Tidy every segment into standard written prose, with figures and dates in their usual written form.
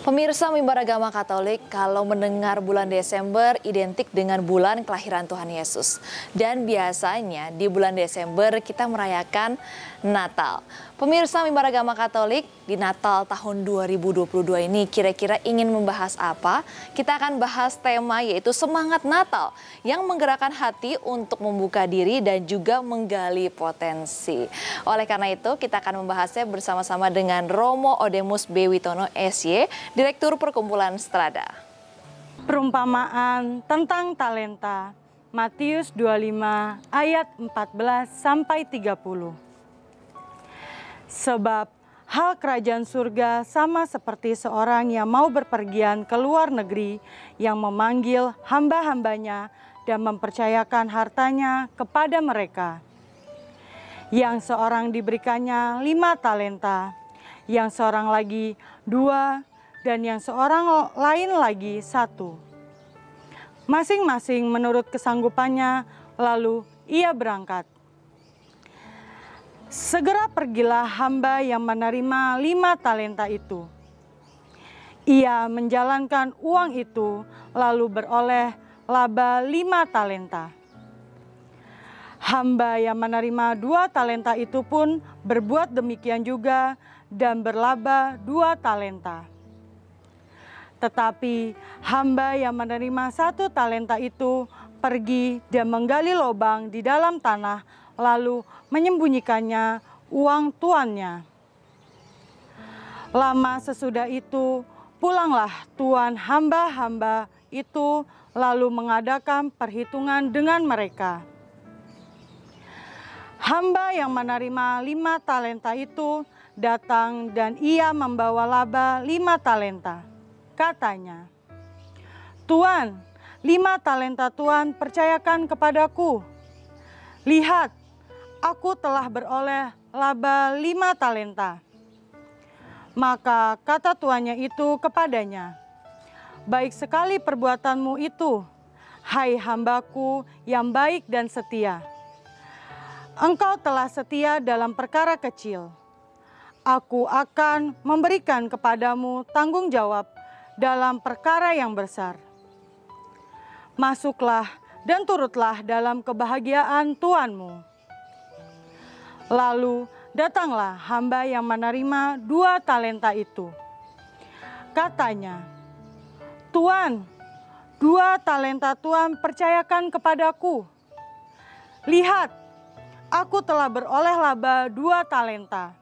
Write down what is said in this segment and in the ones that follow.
Pemirsa mimbar agama Katolik, kalau mendengar bulan Desember identik dengan bulan kelahiran Tuhan Yesus. Dan biasanya di bulan Desember kita merayakan Natal. Pemirsa mimbar agama Katolik, di Natal tahun 2022 ini kira-kira ingin membahas apa? Kita akan bahas tema yaitu semangat Natal yang menggerakkan hati untuk membuka diri dan juga menggali potensi. Oleh karena itu kita akan membahasnya bersama-sama dengan Romo Odemus B. Witono SY, Direktur Perkumpulan Strada. Perumpamaan tentang talenta, Matius 25 ayat 14 sampai 30. Sebab hal kerajaan surga sama seperti seorang yang mau berpergian ke luar negeri yang memanggil hamba-hambanya dan mempercayakan hartanya kepada mereka. Yang seorang diberikannya 5 talenta, yang seorang lagi 2, dan yang seorang lain lagi 1. Masing-masing menurut kesanggupannya, lalu ia berangkat. Segera pergilah hamba yang menerima 5 talenta itu. Ia menjalankan uang itu, lalu beroleh laba 5 talenta. Hamba yang menerima 2 talenta itu pun berbuat demikian juga dan berlaba 2 talenta. Tetapi hamba yang menerima 1 talenta itu pergi dan menggali lubang di dalam tanah, lalu menyembunyikannya uang tuannya. Lama sesudah itu, pulanglah tuan hamba-hamba itu, lalu mengadakan perhitungan dengan mereka. Hamba yang menerima 5 talenta itu datang dan ia membawa laba 5 talenta. Katanya, "Tuan, 5 talenta Tuan percayakan kepadaku. Lihat, aku telah beroleh laba 5 talenta." Maka kata tuannya itu kepadanya, "Baik sekali perbuatanmu itu, hai hambaku yang baik dan setia. Engkau telah setia dalam perkara kecil. Aku akan memberikan kepadamu tanggung jawab dalam perkara yang besar. Masuklah dan turutlah dalam kebahagiaan tuanmu." Lalu datanglah hamba yang menerima 2 talenta itu. Katanya, "Tuan, 2 talenta Tuan percayakan kepadaku. Lihat, aku telah beroleh laba 2 talenta."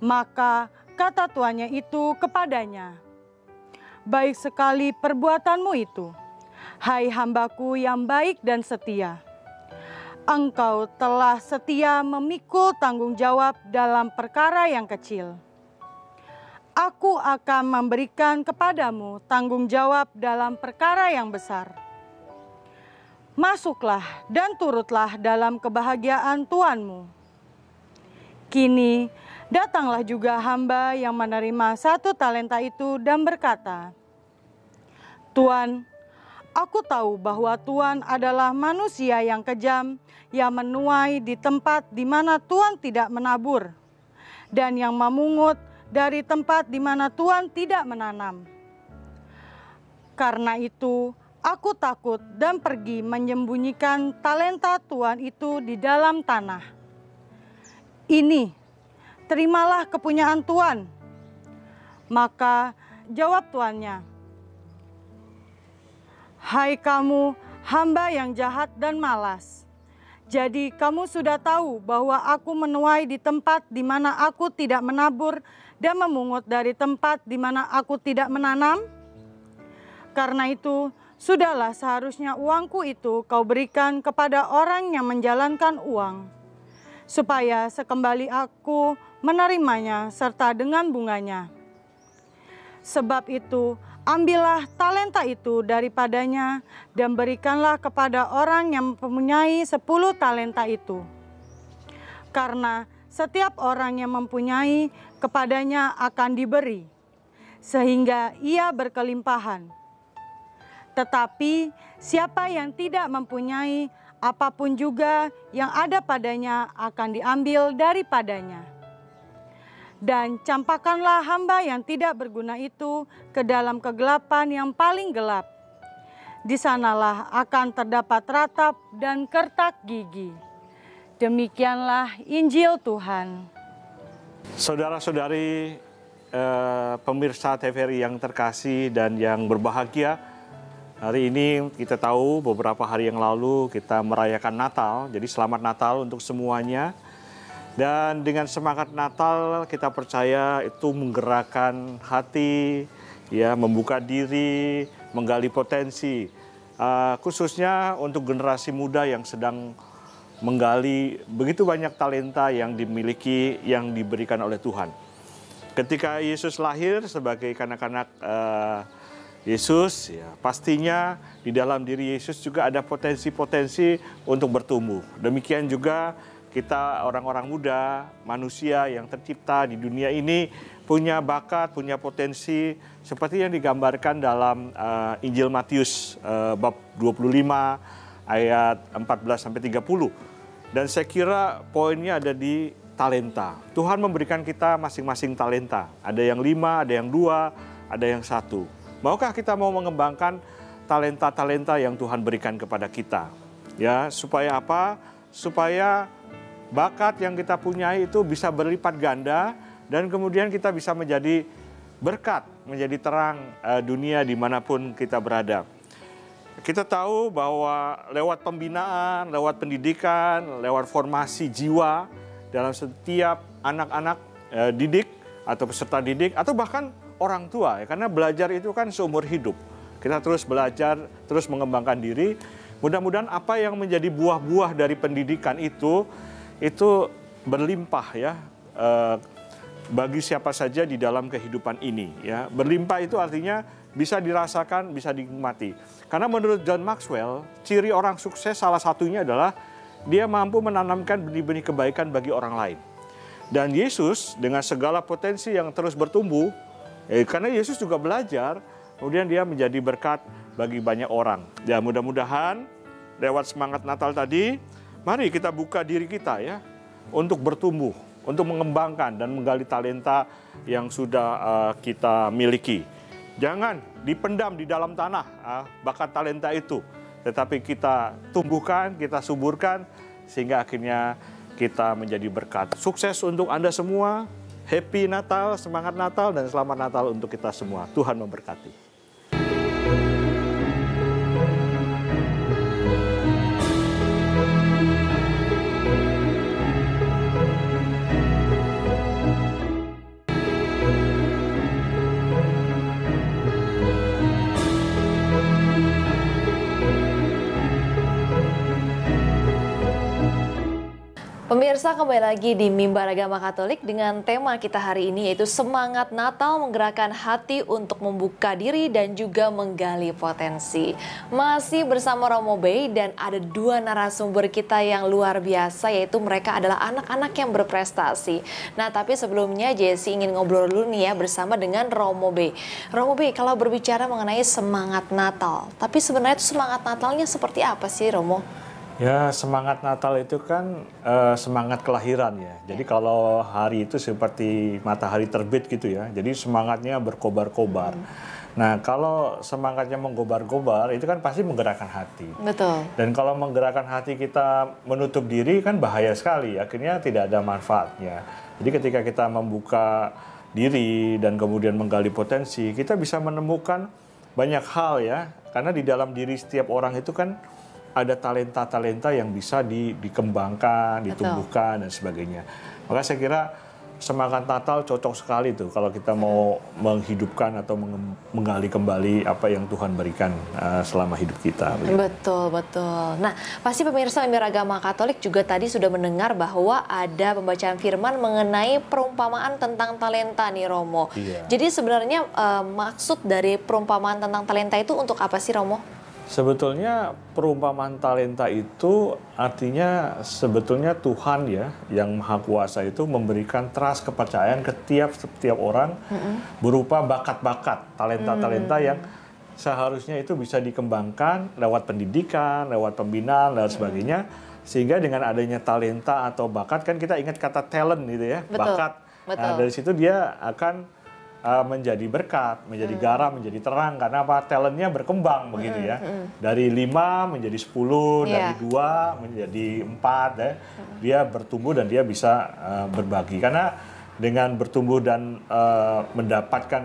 Maka kata tuannya itu kepadanya, "Baik sekali perbuatanmu itu, hai hambaku yang baik dan setia. Engkau telah setia memikul tanggung jawab dalam perkara yang kecil. Aku akan memberikan kepadamu tanggung jawab dalam perkara yang besar. Masuklah dan turutlah dalam kebahagiaan tuanmu." Kini datanglah juga hamba yang menerima 1 talenta itu dan berkata, "Tuan, aku tahu bahwa Tuan adalah manusia yang kejam, yang menuai di tempat di mana Tuan tidak menabur, dan yang memungut dari tempat di mana Tuan tidak menanam. Karena itu, aku takut dan pergi menyembunyikan talenta Tuan itu di dalam tanah. Ini, terimalah kepunyaan Tuan." Maka jawab tuannya, "Hai kamu, hamba yang jahat dan malas. Jadi kamu sudah tahu bahwa aku menuai di tempat di mana aku tidak menabur dan memungut dari tempat di mana aku tidak menanam? Karena itu, sudahlah seharusnya uangku itu kau berikan kepada orang yang menjalankan uang, supaya sekembali aku menerimanya serta dengan bunganya. Sebab itu, ambillah talenta itu daripadanya dan berikanlah kepada orang yang mempunyai 10 talenta itu. Karena setiap orang yang mempunyai, kepadanya akan diberi, sehingga ia berkelimpahan. Tetapi siapa yang tidak mempunyai, apapun juga yang ada padanya akan diambil daripadanya. Dan campakkanlah hamba yang tidak berguna itu ke dalam kegelapan yang paling gelap. Di sanalah akan terdapat ratap dan kertak gigi. Demikianlah Injil Tuhan. Saudara-saudari pemirsa TVRI yang terkasih dan yang berbahagia, hari ini kita tahu beberapa hari yang lalu kita merayakan Natal, jadi selamat Natal untuk semuanya. Dan dengan semangat Natal kita percaya itu menggerakkan hati, ya, membuka diri, menggali potensi, khususnya untuk generasi muda yang sedang menggali begitu banyak talenta yang dimiliki, yang diberikan oleh Tuhan. Ketika Yesus lahir sebagai kanak-kanak Yesus, ya, pastinya di dalam diri Yesus juga ada potensi-potensi untuk bertumbuh. Demikian juga kita orang-orang muda, manusia yang tercipta di dunia ini punya bakat, punya potensi seperti yang digambarkan dalam Injil Matius bab 25 ayat 14-30. Dan saya kira poinnya ada di talenta. Tuhan memberikan kita masing-masing talenta. Ada yang 5, ada yang 2, ada yang 1. Maukah kita mau mengembangkan talenta-talenta yang Tuhan berikan kepada kita? Ya, supaya apa? Supaya bakat yang kita punya itu bisa berlipat ganda dan kemudian kita bisa menjadi berkat, menjadi terang dunia dimanapun kita berada. Kita tahu bahwa lewat pembinaan, lewat pendidikan, lewat formasi jiwa dalam setiap anak-anak didik atau peserta didik atau bahkan orang tua, ya, karena belajar itu kan seumur hidup. Kita terus belajar, terus mengembangkan diri. Mudah-mudahan apa yang menjadi buah-buah dari pendidikan itu berlimpah, ya, bagi siapa saja di dalam kehidupan ini, ya. Berlimpah itu artinya bisa dirasakan, bisa dinikmati. Karena menurut John Maxwell, ciri orang sukses salah satunya adalah dia mampu menanamkan benih-benih kebaikan bagi orang lain. Dan Yesus dengan segala potensi yang terus bertumbuh, karena Yesus juga belajar, kemudian dia menjadi berkat bagi banyak orang. Ya, mudah-mudahan lewat semangat Natal tadi, mari kita buka diri kita, ya, untuk bertumbuh, untuk mengembangkan dan menggali talenta yang sudah kita miliki. Jangan dipendam di dalam tanah bakat talenta itu, tetapi kita tumbuhkan, kita suburkan, sehingga akhirnya kita menjadi berkat. Sukses untuk Anda semua, happy Natal, semangat Natal, dan selamat Natal untuk kita semua. Tuhan memberkati. Pemirsa, kembali lagi di Mimbar Agama Katolik dengan tema kita hari ini yaitu semangat Natal menggerakkan hati untuk membuka diri dan juga menggali potensi. Masih bersama Romo Bey dan ada dua narasumber kita yang luar biasa, yaitu mereka adalah anak-anak yang berprestasi. Nah, tapi sebelumnya Jesse ingin ngobrol dulu nih ya bersama dengan Romo Bey. Romo Bey, kalau berbicara mengenai semangat Natal, tapi sebenarnya itu semangat Natalnya seperti apa sih, Romo? Ya, semangat Natal itu kan semangat kelahiran, ya. Jadi kalau hari itu seperti matahari terbit gitu, ya. Jadi semangatnya berkobar-kobar. Nah, kalau semangatnya menggobar-gobar itu kan pasti menggerakkan hati. Betul. Dan kalau menggerakkan hati kita menutup diri kan bahaya sekali. Akhirnya tidak ada manfaatnya. Jadi ketika kita membuka diri dan kemudian menggali potensi, kita bisa menemukan banyak hal, ya. Karena di dalam diri setiap orang itu kan ada talenta-talenta yang bisa dikembangkan, ditumbuhkan, dan sebagainya. Maka saya kira semangat Natal cocok sekali tuh kalau kita mau menghidupkan atau menggali kembali apa yang Tuhan berikan selama hidup kita. Betul, betul. Nah, pasti pemirsa Mimbar Agama Katolik juga tadi sudah mendengar bahwa ada pembacaan firman mengenai perumpamaan tentang talenta nih, Romo. Iya. Jadi sebenarnya maksud dari perumpamaan tentang talenta itu untuk apa sih, Romo? Sebetulnya perumpamaan talenta itu artinya sebetulnya Tuhan, ya, yang Maha Kuasa itu memberikan trust, kepercayaan ke setiap orang berupa bakat-bakat, talenta-talenta yang seharusnya itu bisa dikembangkan lewat pendidikan, lewat pembinaan, lewat sebagainya. Sehingga dengan adanya talenta atau bakat, kan kita ingat kata talent gitu, ya. Betul. Bakat Betul. Dari situ dia akan menjadi berkat, menjadi garam, menjadi terang. Karena apa? Talentnya berkembang begitu ya. Dari 5 menjadi 10, dari 2 menjadi 4. Ya. Dia bertumbuh dan dia bisa berbagi. Karena dengan bertumbuh dan mendapatkan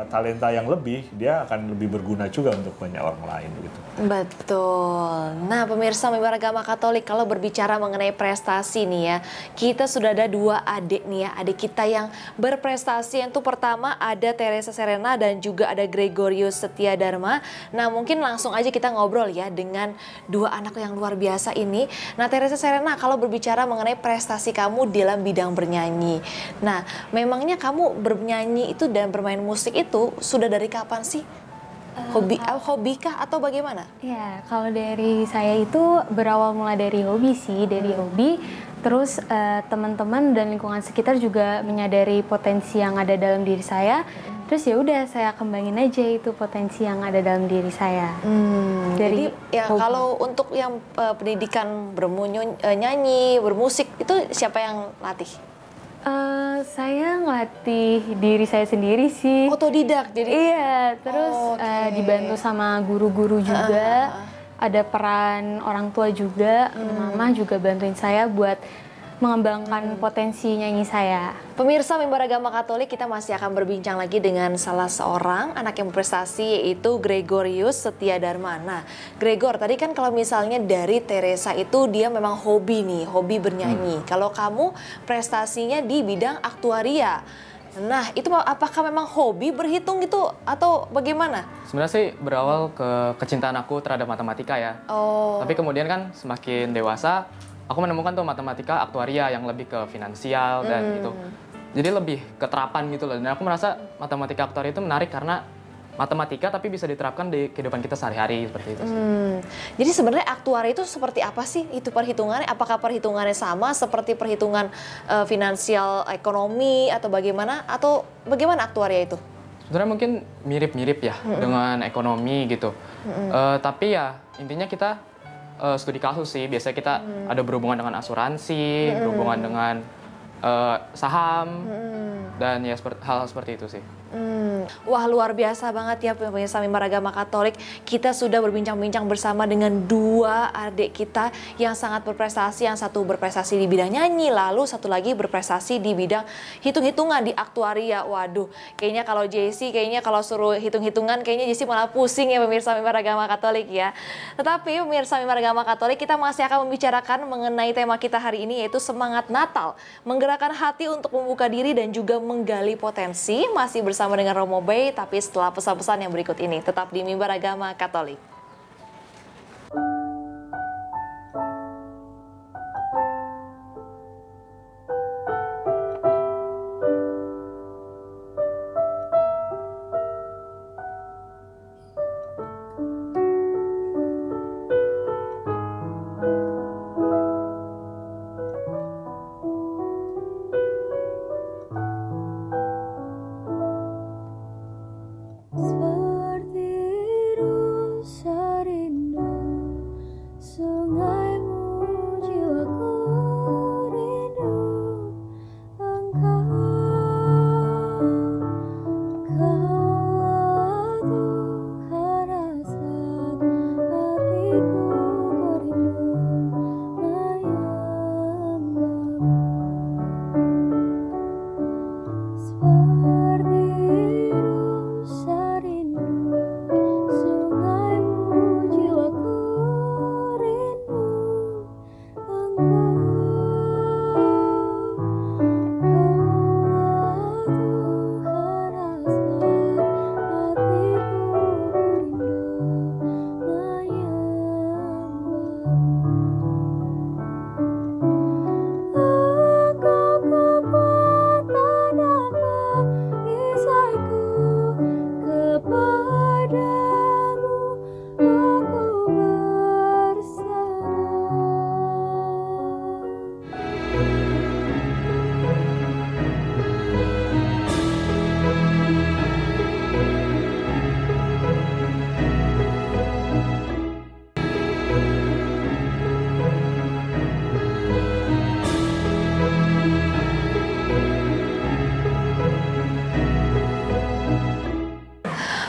talenta yang lebih, dia akan lebih berguna juga untuk banyak orang lain gitu. Betul. Nah, pemirsa Mimbar Agama Katolik, kalau berbicara mengenai prestasi nih ya, kita sudah ada 2 adik nih ya, adik kita yang berprestasi. Yang pertama ada Teresa Serena dan juga ada Gregorius Setia Dharma. Nah, mungkin langsung aja kita ngobrol ya dengan 2 anak yang luar biasa ini. Nah, Teresa Serena, kalau berbicara mengenai prestasi kamu dalam bidang bernyanyi. Nah, memangnya kamu bernyanyi itu dan bermain musik itu sudah dari kapan sih? Hobikah atau bagaimana? Ya, kalau dari saya itu berawal mulai dari hobi sih, dari hobi. Terus teman-teman dan lingkungan sekitar juga menyadari potensi yang ada dalam diri saya. Terus ya udah saya kembangin aja itu potensi yang ada dalam diri saya. Jadi ya kalau untuk yang pendidikan nyanyi, bermusik itu siapa yang latih? Saya ngelatih diri saya sendiri sih. Otodidak jadi? Iya, terus dibantu sama guru-guru juga. Ada peran orang tua juga, mama juga bantuin saya buat mengembangkan potensi nyanyi saya. Pemirsa Mimbar Agama Katolik, kita masih akan berbincang lagi dengan salah seorang anak yang berprestasi, yaitu Gregorius Setia Dharma. Nah, Gregor, tadi kan kalau misalnya dari Teresa itu dia memang hobi nih, hobi bernyanyi. Kalau kamu prestasinya di bidang aktuaria. Nah, itu apakah memang hobi berhitung gitu atau bagaimana? Sebenarnya sih berawal kecintaan aku terhadap matematika ya. Tapi kemudian kan semakin dewasa, aku menemukan tuh matematika aktuaria yang lebih ke finansial dan gitu. Jadi lebih keterapan gitu loh. Dan aku merasa matematika aktuaria itu menarik karena matematika tapi bisa diterapkan di kehidupan kita sehari-hari seperti itu sih. Jadi sebenarnya aktuaria itu seperti apa sih? Itu perhitungannya, apakah perhitungannya sama seperti perhitungan finansial ekonomi atau bagaimana? Atau bagaimana aktuaria itu? Sebenarnya mungkin mirip-mirip ya dengan ekonomi gitu. Tapi ya intinya kita studi kasus sih. Biasanya kita ada berhubungan dengan asuransi, berhubungan dengan saham, dan ya hal seperti itu sih. Wah, luar biasa banget ya pemirsa Mimbar Agama Katolik. Kita sudah berbincang-bincang bersama dengan 2 adik kita yang sangat berprestasi. Yang satu berprestasi di bidang nyanyi, lalu satu lagi berprestasi di bidang hitung-hitungan di aktuaria. Waduh, kayaknya kalau Jessie, kayaknya kalau suruh hitung-hitungan, kayaknya Jessie malah pusing ya pemirsa Mimbar Agama Katolik ya. Tetapi pemirsa Mimbar Agama Katolik, kita masih akan membicarakan mengenai tema kita hari ini, yaitu semangat Natal. Menggerakkan hati untuk membuka diri dan juga menggali potensi. Masih bersama dengan Romo Bay, tapi setelah pesan-pesan yang berikut ini. Tetap di Mimbar Agama Katolik. Seperti rusa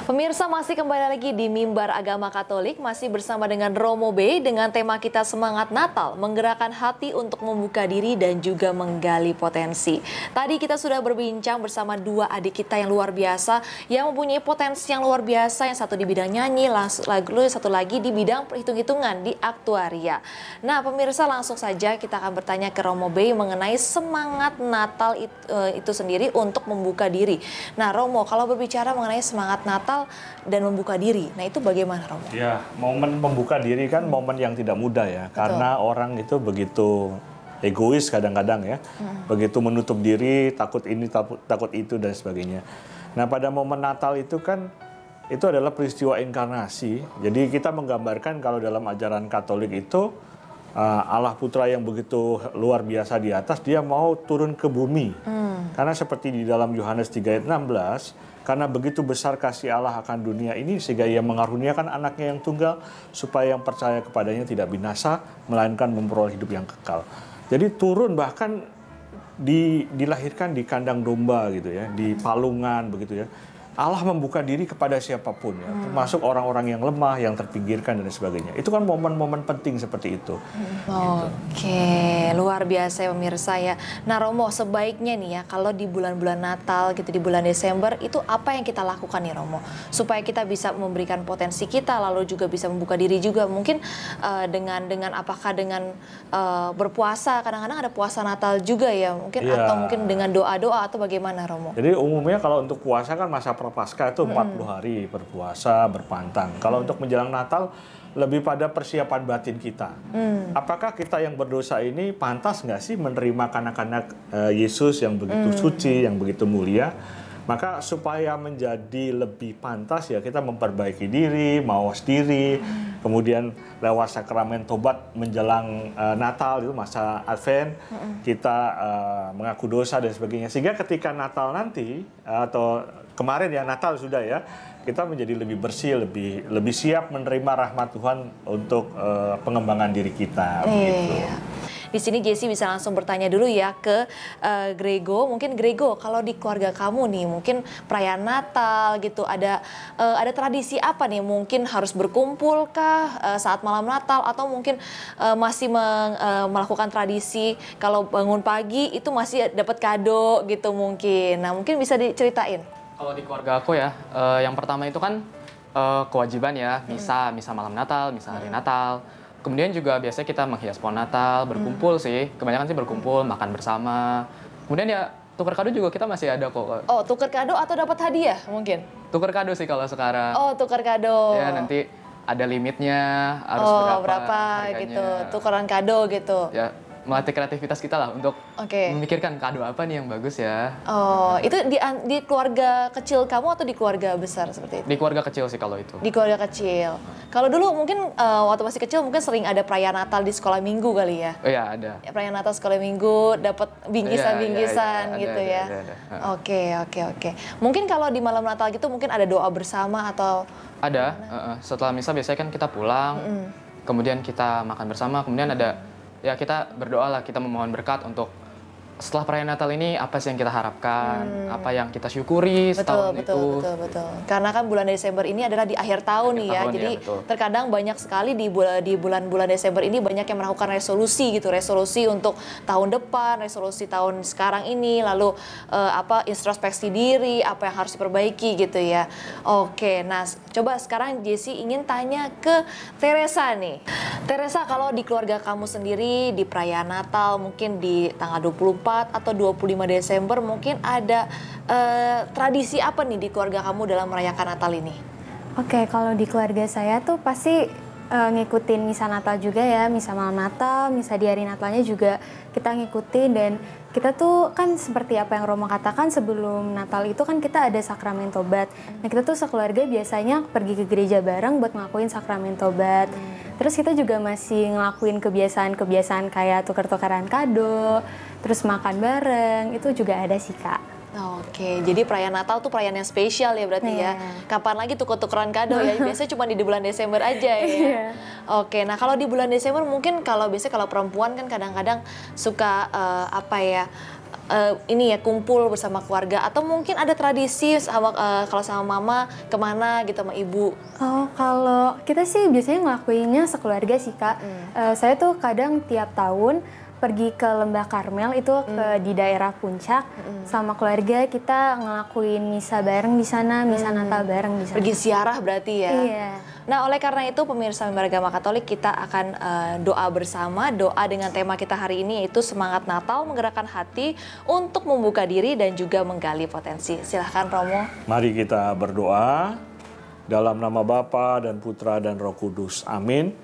Pemirsa, masih kembali lagi di Mimbar Agama Katolik, masih bersama dengan Romo B dengan tema kita Semangat Natal, menggerakkan hati untuk membuka diri dan juga menggali potensi. Tadi kita sudah berbincang bersama dua adik kita yang luar biasa, yang mempunyai potensi yang luar biasa, yang satu di bidang nyanyi, lalu satu lagi di bidang perhitung-hitungan di aktuaria. Nah, pemirsa, langsung saja kita akan bertanya ke Romo B mengenai semangat Natal itu sendiri untuk membuka diri. Nah, Romo, kalau berbicara mengenai semangat Natal dan membuka diri, nah itu bagaimana, Romo? Ya, momen membuka diri kan momen yang tidak mudah ya. Betul. Karena orang itu begitu egois kadang-kadang ya. Begitu menutup diri, takut ini, takut itu dan sebagainya. Nah, pada momen Natal itu kan itu adalah peristiwa inkarnasi. Jadi kita menggambarkan kalau dalam ajaran Katolik itu Allah Putra yang begitu luar biasa di atas, dia mau turun ke bumi. Karena seperti di dalam Yohanes 3 ayat 16, karena begitu besar kasih Allah akan dunia ini sehingga ia mengaruniakan anaknya yang tunggal supaya yang percaya kepadanya tidak binasa melainkan memperoleh hidup yang kekal. Jadi turun bahkan dilahirkan di kandang domba gitu ya, di palungan begitu ya. Allah membuka diri kepada siapapun ya, termasuk orang-orang yang lemah, yang terpinggirkan dan sebagainya. Itu kan momen-momen penting seperti itu. Oke, luar biasa ya pemirsa ya. Nah, Romo, sebaiknya nih ya kalau di bulan-bulan Natal gitu, di bulan Desember, itu apa yang kita lakukan nih, Romo? Supaya kita bisa memberikan potensi kita, lalu juga bisa membuka diri juga. Mungkin dengan apakah dengan berpuasa, kadang-kadang ada puasa Natal juga ya, mungkin atau mungkin dengan doa-doa atau bagaimana, Romo? Jadi umumnya kalau untuk puasa kan masa Prapaskah itu 40 hari berpuasa, berpantang. Kalau untuk menjelang Natal lebih pada persiapan batin kita. Apakah kita yang berdosa ini pantas nggak sih menerima kanak-kanak Yesus yang begitu suci, yang begitu mulia? Maka supaya menjadi lebih pantas ya kita memperbaiki diri, mawas diri, kemudian lewat sakramen tobat menjelang Natal itu masa Advent, kita mengaku dosa dan sebagainya. Sehingga ketika Natal nanti atau kemarin ya Natal sudah ya, kita menjadi lebih bersih, lebih siap menerima rahmat Tuhan untuk pengembangan diri kita. Begitu. Di sini Jessie bisa langsung bertanya dulu ya ke Grego. Mungkin Grego, kalau di keluarga kamu nih, mungkin perayaan Natal gitu, ada tradisi apa nih? Mungkin harus berkumpul kah saat malam Natal, atau mungkin masih melakukan tradisi kalau bangun pagi itu masih dapat kado gitu mungkin. Nah, mungkin bisa diceritain. Kalau di keluarga aku ya, yang pertama itu kan kewajiban ya, misa malam Natal, misa hari Natal. Kemudian juga biasanya kita menghias pohon Natal, berkumpul sih. Kebanyakan sih berkumpul, makan bersama. Kemudian ya tukar kado juga kita masih ada kok. Oh, tukar kado atau dapat hadiah mungkin? Tukar kado sih kalau sekarang. Oh, tukar kado. Ya nanti ada limitnya, harus berapa gitu, tukaran kado gitu. Ya, melatih kreativitas kita lah untuk memikirkan kado apa nih yang bagus ya. Oh, itu di keluarga kecil kamu atau di keluarga besar seperti itu? Di keluarga kecil sih kalau itu. Di keluarga kecil. Kalau dulu mungkin waktu masih kecil mungkin sering ada perayaan Natal di sekolah minggu kali ya? Oh iya, ada. Perayaan Natal sekolah minggu, dapat bingkisan-bingkisan gitu ya? Ada. Oke. Mungkin kalau di malam Natal gitu mungkin ada doa bersama atau? Ada. Setelah misa biasanya kan kita pulang, kemudian kita makan bersama, kemudian ada ya kita berdoa lah, kita memohon berkat untuk setelah perayaan Natal ini apa sih yang kita harapkan, apa yang kita syukuri setahun itu. Betul. Karena kan bulan Desember ini adalah di akhir tahun nih ya, jadi terkadang banyak sekali di bulan-bulan Desember ini banyak yang melakukan resolusi gitu, resolusi untuk tahun depan, resolusi tahun sekarang ini, lalu introspeksi diri, apa yang harus diperbaiki gitu ya. Oke, nah coba sekarang Jessie ingin tanya ke Teresa nih. Teresa, kalau di keluarga kamu sendiri di perayaan Natal mungkin di tanggal 24 atau 25 Desember mungkin ada tradisi apa nih di keluarga kamu dalam merayakan Natal ini? Oke, kalau di keluarga saya tuh pasti ngikutin misa Natal juga ya, misa malam Natal, misa di hari Natalnya juga kita ngikutin, dan kita tuh kan seperti apa yang Romo katakan sebelum Natal itu kan kita ada sakramen tobat. Nah, kita tuh sekeluarga biasanya pergi ke gereja bareng buat ngelakuin sakramen tobat. Terus kita juga masih ngelakuin kebiasaan-kebiasaan kayak tukar-tukaran kado, terus makan bareng, itu juga ada sih, Kak. Oke, jadi perayaan Natal tuh perayaan yang spesial ya berarti ya. Kapan lagi tuker-tukeran kado ya? Biasanya cuma di bulan Desember aja ya. Oke, nah kalau di bulan Desember mungkin kalau biasanya kalau perempuan kan kadang-kadang suka ini ya kumpul bersama keluarga atau mungkin ada tradisi sama kalau sama mama kemana gitu sama ibu? Oh, kalau kita sih biasanya ngelakuinnya sekeluarga sih Kak. Saya tuh kadang tiap tahun pergi ke Lembah Karmel itu di daerah Puncak sama keluarga, kita ngelakuin misa bareng di sana, misa Natal bareng di sana. Pergi ziarah berarti ya? Iya. Nah, oleh karena itu pemirsa Mimbar Agama Katolik, kita akan doa bersama, doa dengan tema kita hari ini yaitu semangat Natal menggerakkan hati untuk membuka diri dan juga menggali potensi. Silahkan Romo. Mari kita berdoa dalam nama Bapa dan Putra dan Roh Kudus. Amin.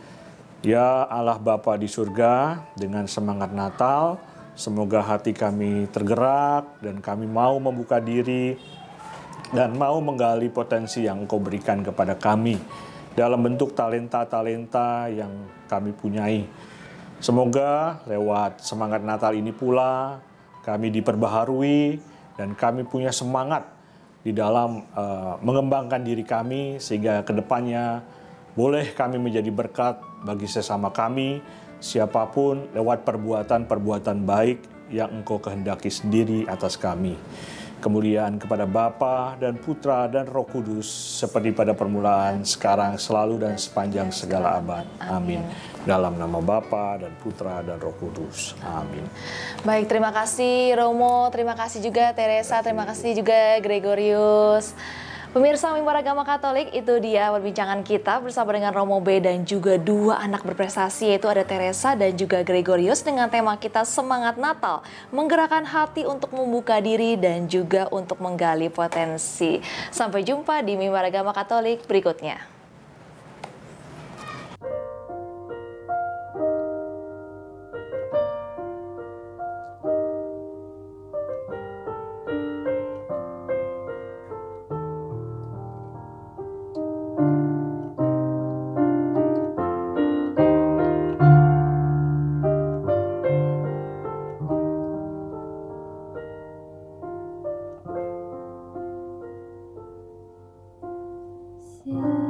Ya Allah Bapa di surga, dengan semangat Natal, semoga hati kami tergerak dan kami mau membuka diri dan mau menggali potensi yang Engkau berikan kepada kami dalam bentuk talenta-talenta yang kami punyai. Semoga lewat semangat Natal ini pula kami diperbaharui dan kami punya semangat di dalam mengembangkan diri kami sehingga kedepannya boleh kami menjadi berkat bagi sesama kami, siapapun lewat perbuatan-perbuatan baik yang Engkau kehendaki sendiri atas kami. Kemuliaan kepada Bapa dan Putra dan Roh Kudus seperti pada permulaan, sekarang, selalu dan sepanjang segala abad. Amin. Dalam nama Bapa dan Putra dan Roh Kudus. Amin. Baik, terima kasih Romo, terima kasih juga Teresa, terima kasih juga Gregorius. Pemirsa Mimbar Agama Katolik, itu dia perbincangan kita bersama dengan Romo B dan juga dua anak berprestasi, yaitu ada Teresa dan juga Gregorius, dengan tema kita Semangat Natal, menggerakkan hati untuk membuka diri dan juga untuk menggali potensi. Sampai jumpa di Mimbar Agama Katolik berikutnya. Yeah.